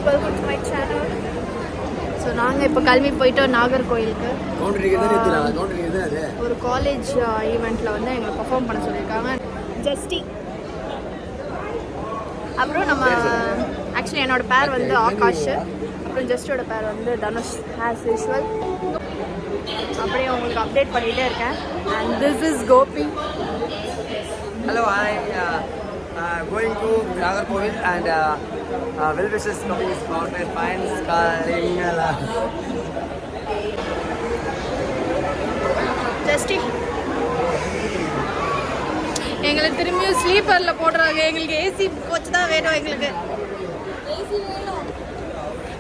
Welcome to my channel. So நாங்கள் இப்போ கிளம்பி போயிட்டோம் நாகர்கோயிலுக்கு. ஒரு காலேஜ் ஈவெண்ட்டில் வந்து எங்களை பர்ஃபார்ம் பண்ண சொல்லியிருக்காங்க. ஜஸ்டி அப்புறம் நம்ம ஆக்சுவலி என்னோட பேர் வந்து ஆகாஷ், அப்புறம் ஜஸ்டோட பேர் வந்து தனுஷ் ஆஸ் யூஷுவல். அப்படியே உங்களுக்கு அப்டேட் பண்ணிகிட்டே இருக்கேன். And this is Gopi. Hello, going to Nagarkovil and well wishes coming is mountain fine Karingala. ஜஸ்டி எங்களுக்கு திரும்பியும் ஸ்லீப்பரில் போடுறாங்க. எங்களுக்கு ஏசி கோச் தான் வேணும். எங்களுக்கு ஏசி வேணும்.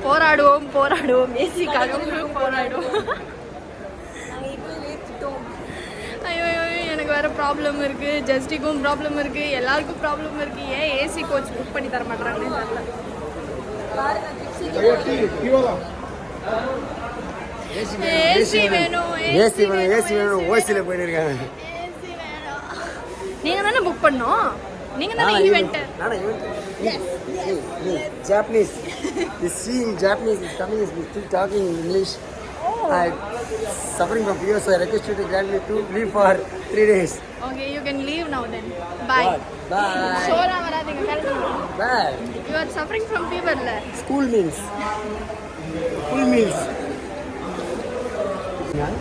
போராடுவோம் போராடுவோம் ஏசிக்காக போராடுவோம். ஐயோ எனக்கு வேறு ப்ராப்ளம் இருக்குது, ஜஸ்டிக்கும் ப்ராப்ளம் இருக்குது, எல்லாருக்கும் ப்ராப்ளம் இருக்குது. ஏன் ஏசி கோச் புக் பண்ணி தர மாட்டாங்கன்னு தெரியல. ஏசி வேணும் ஏசி வேணும் ஏசி வேணும் ஓசியில் போயிருக்காங்க. ஏசி வேணும். நீங்கள் தானே புக் பண்ணோம், நீங்கள் தானே event. Japanese is seeing Japanese is coming is still talking English. I'm suffering from fever, so I request you to grant me to leave for 3 days. Okay, you can leave now then. Bye. Bye. Shora varadinga kalendra. Bye. You are suffering from fever la. School meals. Full meals. Yes.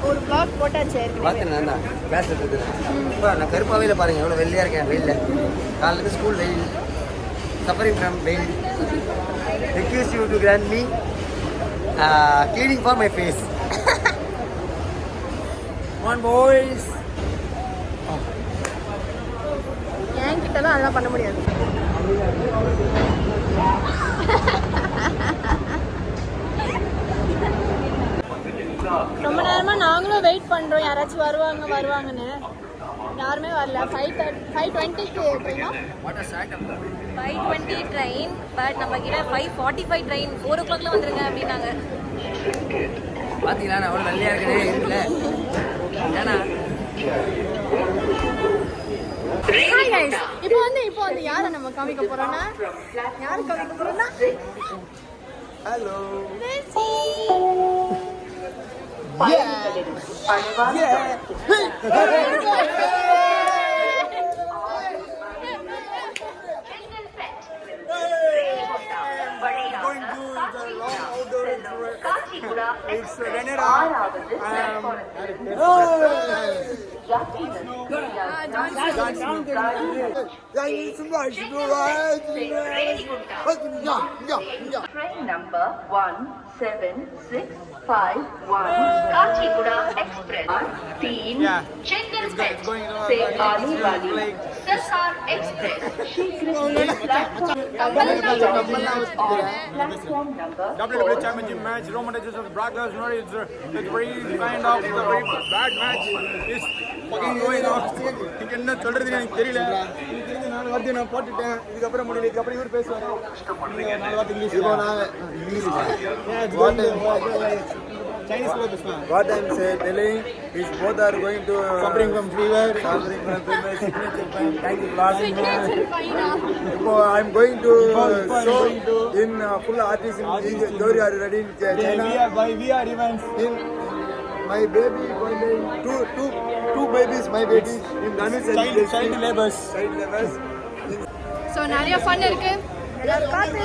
ஒரு vlog போட்டாச்சு ஏற்கனவே. பாத்தேன் நான் class எடுத்துட்டேன். இப்போ நான் கருப்பாவையில பாருங்க எவ்வளவு வெள்ளையா இருக்கேன். வெயில்ல காலையில இருந்து ஸ்கூல் வெயில், suffering from வெயில். Request you to grant me cleaning for my face. Come on boys. ஏன் கிட்டலாம் அதெல்லாம் பண்ண முடியாது. ரொம்ப நேரமாக நாங்களும் வெயிட் பண்ணுறோம், யாராச்சும் வருவாங்கன்னு. யாருமே வரல. 5:20க்கு ட்ரெயினா? 5:20 ட்ரெயின், பட் நம்ம கிட்ட 5:45 ட்ரெயின். 4 o'clockல வந்துருங்க அப்படின்னாங்க. பாத்தீங்களா நான் அவ்வளோ வெள்ளையா இருக்கேன் இருக்குல்ல. ஏன்னா இப்போ வந்து யாரை நம்ம காமிக்க போறோம்னா, யாரு காமிக்க போறோம்னா, hello It's Venera. Train number 17651 Kachiguda Express 3 Chengalpet से आने वाली Sasar Express शीघ्र platform number WWE Championship match, Roman Reigns versus Brock Lesnar. It's very kind of a very bad match. It's fucking going on. எனக்கு என்ன சொல்றது எனக்கு தெரியல. எனக்கு தெரிஞ்ச 4 வார்த்தை நான் போட்டுட்டேன். இதுக்கப்புறம் முடியல. இதுக்கப்புறம் இவர் பேசுவாரு. 4 வார்த்தை இங்கிலீஷ். இப்போ நான் இங்கிலீஷ். Chinese பேசுவேன். What I'm telling is both are going to suffering from fever. Thank you for asking. I'm going to show in full artist in Gauri. Are you ready in China? We are events. In my baby going two babies. My babies in Dhanush child labors. So நிறைய fun இருக்கு. எல்லாரும் காத்து.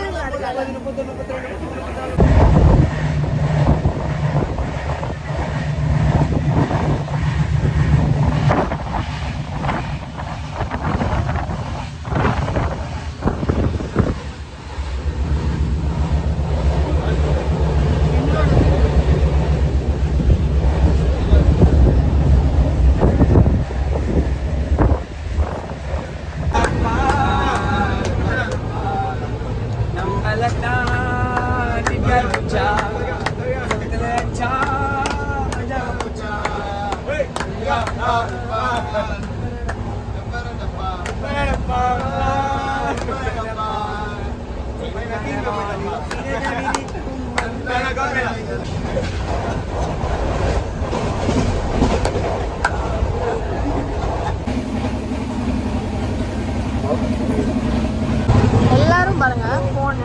எல்லாரும் பாருங்க போன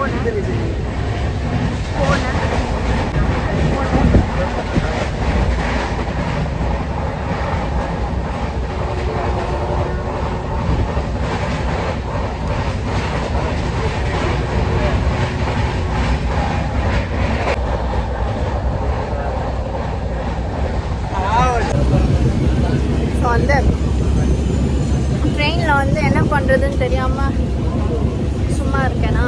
so வந்து ட்ரெயினில் வந்து என்ன பண்ணுறதுன்னு தெரியாமல் சும்மா இருக்கேனா.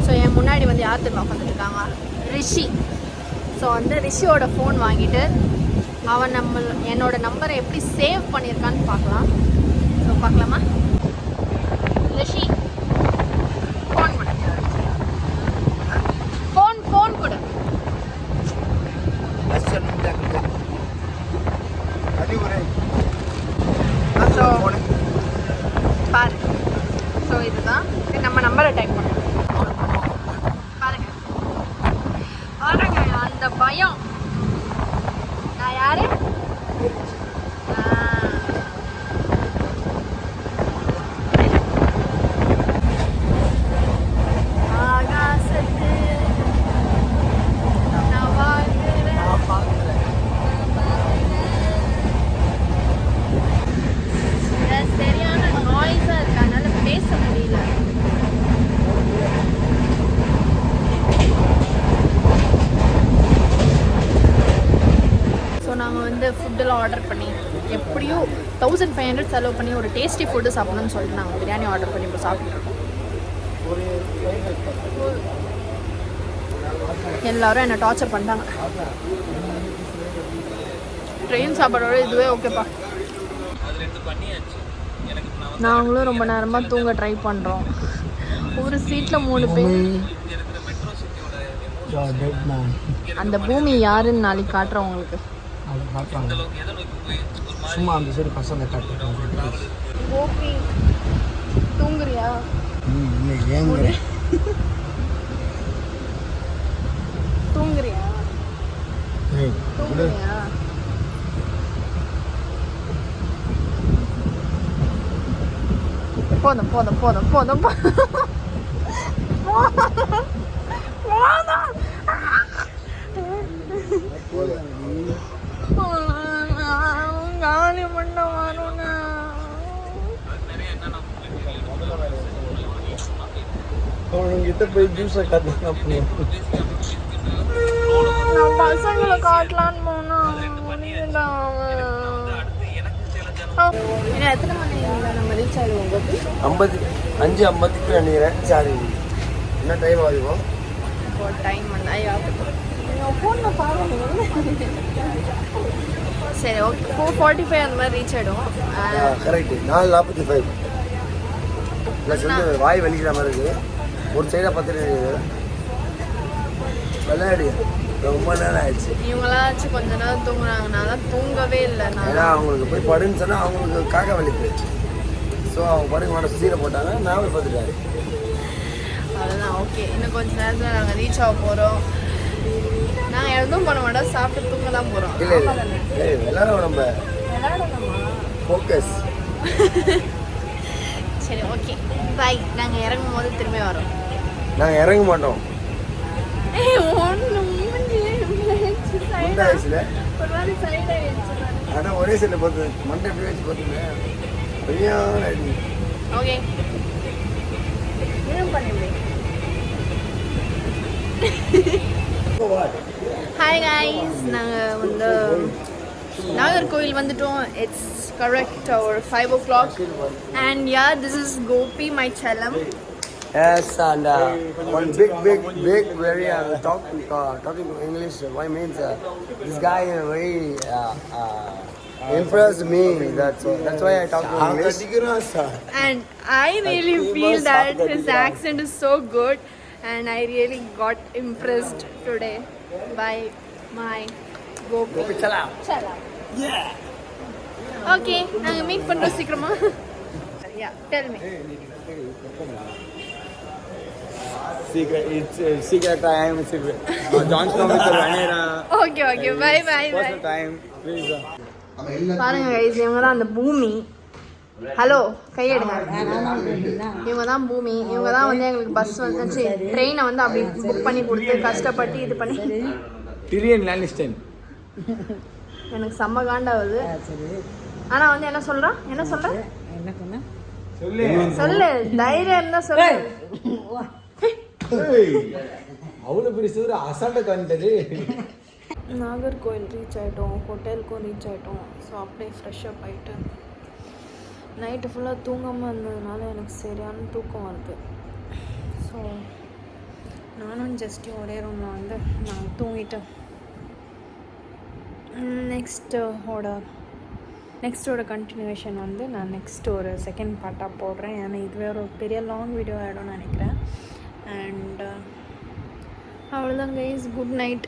ஸோ என் முன்னாடி வந்து யார் திரும்ப உட்காந்துருக்காங்க, ரிஷி. ஸோ வந்து ரிஷியோட ஃபோன் வாங்கிட்டு அவன் என்னோட நம்பரை எப்படி சேவ் பண்ணியிருக்கான்னு பார்க்கலாம். ஸோ பார்க்கலாமா? ரிஷி ஃபோன் கொடு, ஃபோன் கொடு. ஸோ பாரு, ஸோ இதுதான் நம்ம நம்பரை டைப் பண்ணணும். பாருங்க பாருங்க அந்த பயம். நான் யாரு? ஆகாசத்து நான் வாழ்கிறேன். சரியான நாய்ஸா இருக்கு, அதனால பேச முடியல. ஸோ நாங்கள் வந்து ஃபுட்டெல்லாம் ஆர்டர் பண்ணி எப்படியும் 1500 செலவு பண்ணி ஒரு டேஸ்டி ஃபுட்டு சாப்பிடணும்னு சொல்லிட்டு நாங்கள் பிரியாணி ஆர்டர் பண்ணி இப்போ சாப்பிட்டுருக்கோம். எல்லாரும் என்னை டார்ச்சர் பண்ணிட்டாங்க. ட்ரெயின் சாப்பாடோட இதுவே ஓகேப்பா. நாங்களும் ரொம்ப நேரமாக தூங்க ட்ரை பண்ணுறோம். ஒரு சீட்டில் 3 பேர். அந்த பூமி யாருன்னு நாளைக்கு காட்டுறோம் உங்களுக்கு. சும்மா அந்த சைடு பசங்க காட்டுறாங்க. கோபி தூங்குறியா? தூங்குறியா? தூங்குறியா? போதும் போதும் போதும் போதும் காலி பண்ண வரும். அவங்ககிட்ட போய் ஜூஸை காட்டுங்க. நான் பசங்களை காட்டலான்னு போனா எத்தனை மணிக்கு நம்ம ரீச் ஆகிடுவோம்? 5:50 நினைக்கிறேன். சரி, என்ன டைம் ஆகும்? டைம் வந்து ஃபோனில் பாருங்க. சரி ஓகே, 4:45 அந்த மாதிரி ரீச் ஆகிடும். கரெக்டு. 4:45 ப்ளஸ் வந்து வாய் வலிக்கிற மாதிரி இருக்குது. ஒரு சைடாக பார்த்துட்டு விளையாடி ரொம்ப நேரம் ஆயிடுச்சு. இவங்களாச்சும் கொஞ்ச நேரம் தூங்குறாங்கன்னா தான் தூங்கவே இல்லை. ஏன்னா அவங்களுக்கு போய் படுன்னு சொன்னால் அவங்களுக்கு காக்க வலிப்பு. ஸோ அவங்க படுக்க மாட்ட சீரை போட்டாங்க, நான் போய் பார்த்துட்டாரு. அதுதான் ஓகே. இன்னும் கொஞ்சம் நேரத்தில் நாங்கள் ரீச் ஆக போகிறோம். நாங்கள் எதுவும் பண்ண மாட்டோம், சாப்பிட்டு தூங்க தான் போகிறோம். இல்லை இல்லை விளையாடும், நம்ம ஃபோக்கஸ். சரி ஓகே பை. நாங்கள் இறங்கும் போது திரும்பி வரோம். நாங்கள் இறங்க மாட்டோம். அதான் ஒரே சைடில் பார்த்து மண்டை எப்படி வச்சு பார்த்துங்க. ஓகே ஹாய் கைஸ், நாங்கள் வந்து நாகர்கோவில் வந்துட்டோம். இட்ஸ் கரெக்ட் ஒரு 5 o'clock and yeah, this is Gopi, my chalam. Yes, and one big very talking English. Why means this guy very impressed me. That's why I talk English. And I really feel that his accent is so good, and I really got impressed today by my Gopi chalam. Yeah. Okay, நாங்க meet பண்றோம் சீக்கிரமா. Yeah, tell me. Secret, it's secret time. John Snow with Rhaenyra. Okay, bye. Personal time, please. பாருங்க guys, இவங்க தான் அந்த பூமி. Hello கையெடுங்க. இவங்க தான் பூமி. இவங்க தான் வந்து எங்களுக்கு பஸ் வந்து ட்ரெயினை வந்து அப்படி புக் பண்ணி கொடுத்து கஷ்டப்பட்டு இது பண்ணி டிரியன் லானிஸ்டன். எனக்கு செம்ம காண்டாகுது. ஆனால் வந்து என்ன சொல்கிறான்? என்ன சொல்ற? சொல்லு, தைரியம் இருந்தா சொல்லு. அவ்வளோ பெரிய அசால்ட்டாக வந்துட்டது. நாகர்கோவில் ரீச் ஆகிட்டோம், ஹோட்டலுக்கும் ரீச் ஆகிட்டோம். ஸோ அப்படியே ஃப்ரெஷ்ஷப் ஆகிட்டு நைட்டு ஃபுல்லாக தூங்காமல் இருந்ததுனால எனக்கு சரியான தூக்கம் வருது. ஸோ நானும் ஜஸ்ட்டும் ஒரே ரூமில் வந்து நான் தூங்கிட்டேன். நெக்ஸ்ட்டோட கண்டினியூவேஷன் வந்து நான் நெக்ஸ்ட் ஒரு செகண்ட் பார்ட்டாக போடுறேன். ஏன்னா இதுவே ஒரு பெரிய லாங் வீடியோ ஆகிடும்னு நினைக்கிறேன். அண்ட் அவ்வளோதான் கைஸ், குட் நைட்.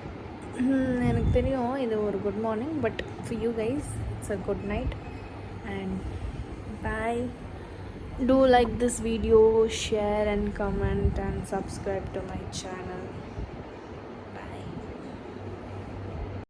எனக்கு தெரியும் இது ஒரு good morning, but for you guys it's a good night. And bye. Do like this video, share and comment and subscribe to my channel.